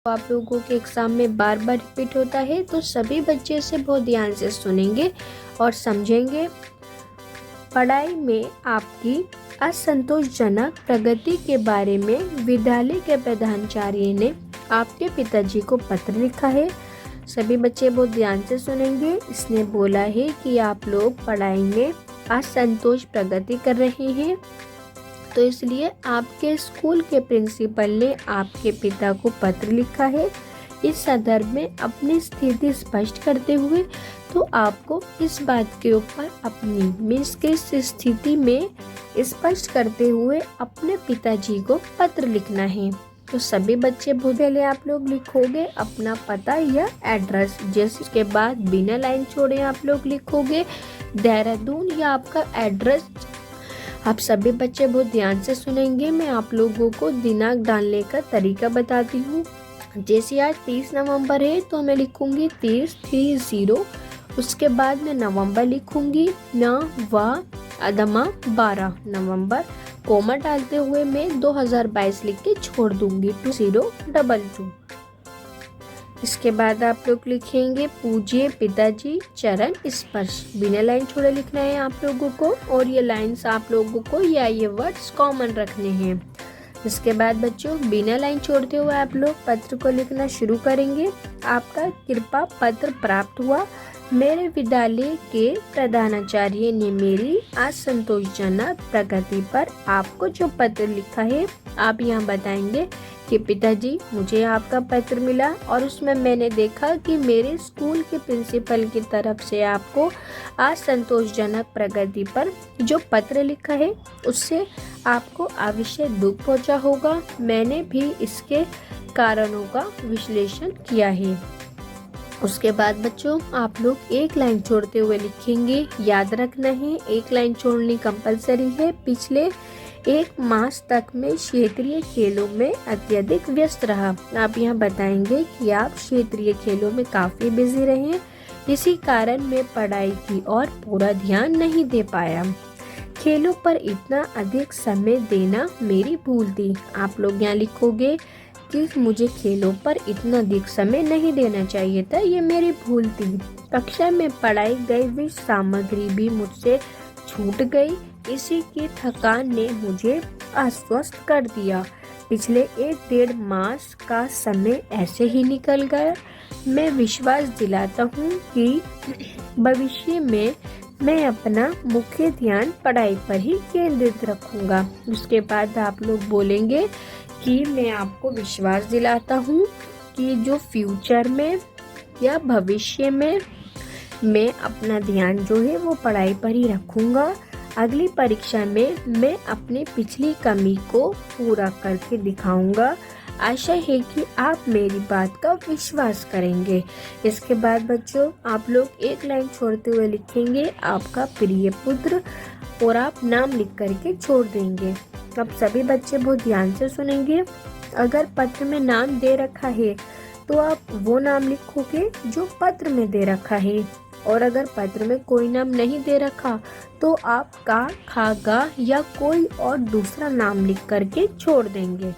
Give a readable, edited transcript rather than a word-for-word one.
आप लोगों के एग्जाम में बार बार रिपीट होता है, तो सभी बच्चे इसे बहुत ध्यान से सुनेंगे और समझेंगे। पढ़ाई में आपकी असंतोषजनक प्रगति के बारे में विद्यालय के प्रधानाचार्य ने आपके पिताजी को पत्र लिखा है। सभी बच्चे बहुत ध्यान से सुनेंगे। इसने बोला है कि आप लोग पढ़ाई में असंतोष प्रगति कर रहे हैं, तो इसलिए आपके स्कूल के प्रिंसिपल ने आपके पिता को पत्र लिखा है। इस संदर्भ में अपनी स्थिति स्पष्ट करते हुए तो आपको इस बात के ऊपर अपनी मीन्स के इस स्थिति में स्पष्ट करते हुए अपने पिताजी को पत्र लिखना है। तो सभी बच्चे बहुत पहले आप लोग लिखोगे अपना पता या एड्रेस, जैसे उसके बाद बिना लाइन छोड़े आप लोग लिखोगे देहरादून या आपका एड्रेस। आप सभी बच्चे बहुत ध्यान से सुनेंगे। मैं आप लोगों को दिनांक डालने का तरीका बताती हूँ। जैसे आज 30 नवंबर है तो मैं लिखूंगी 30 उसके बाद मैं नवंबर लिखूंगी अदमा 12 नवंबर, कोमा डालते हुए मैं 2022 लिख के छोड़ दूंगी 2022। इसके बाद आप लोग लिखेंगे पूज्य पिताजी चरण स्पर्श, बिना लाइन छोड़े लिखना है आप लोगों को, और ये लाइंस आप लोगों को या ये वर्ड्स कॉमन रखने हैं। इसके बाद बच्चों बिना लाइन छोड़ते हुए आप लोग पत्र को लिखना शुरू करेंगे। आपका कृपा पत्र प्राप्त हुआ। मेरे विद्यालय के प्रधानाचार्य ने मेरी असंतोषजनक प्रगति पर आपको जो पत्र लिखा है आप यहाँ बताएंगे कि पिताजी मुझे आपका पत्र मिला और उसमें मैंने देखा कि मेरे स्कूल के प्रिंसिपल की तरफ से आपको असंतोषजनक प्रगति पर जो पत्र लिखा है उससे आपको अवश्य दुख पहुंचा होगा। मैंने भी इसके कारणों का विश्लेषण किया है। उसके बाद बच्चों आप लोग एक लाइन छोड़ते हुए लिखेंगे। याद रखना है एक लाइन छोड़नी कंपलसरी है। पिछले एक मास तक में क्षेत्रीय खेलों में अत्यधिक व्यस्त रहा। आप यहाँ बताएंगे कि आप क्षेत्रीय खेलों में काफी बिजी रहे, इसी कारण मैं पढ़ाई की ओर पूरा ध्यान नहीं दे पाया। खेलों पर इतना अधिक समय देना मेरी भूल थी। आप लोग यहाँ लिखोगे कि मुझे खेलों पर इतना अधिक समय नहीं देना चाहिए था, ये मेरी भूल थी। कक्षा में पढ़ाई गई हुई सामग्री भी मुझसे छूट गई, इसी की थकान ने मुझे अस्वस्थ कर दिया। पिछले 1-1.5 मास का समय ऐसे ही निकल गया। मैं विश्वास दिलाता हूँ कि भविष्य में मैं अपना मुख्य ध्यान पढ़ाई पर ही केंद्रित रखूंगा। उसके बाद आप लोग बोलेंगे कि मैं आपको विश्वास दिलाता हूँ कि जो फ्यूचर में या भविष्य में मैं अपना ध्यान जो है वो पढ़ाई पर ही रखूंगा। अगली परीक्षा में मैं अपनी पिछली कमी को पूरा करके दिखाऊंगा। आशा है कि आप मेरी बात का विश्वास करेंगे। इसके बाद बच्चों आप लोग एक लाइन छोड़ते हुए लिखेंगे आपका प्रिय पुत्र और आप नाम लिख करके छोड़ देंगे। अब सभी बच्चे बहुत ध्यान से सुनेंगे। अगर पत्र में नाम दे रखा है तो आप वो नाम लिखोगे जो पत्र में दे रखा है, और अगर पत्र में कोई नाम नहीं दे रखा तो आप का, खा, गा या कोई और दूसरा नाम लिख करके छोड़ देंगे।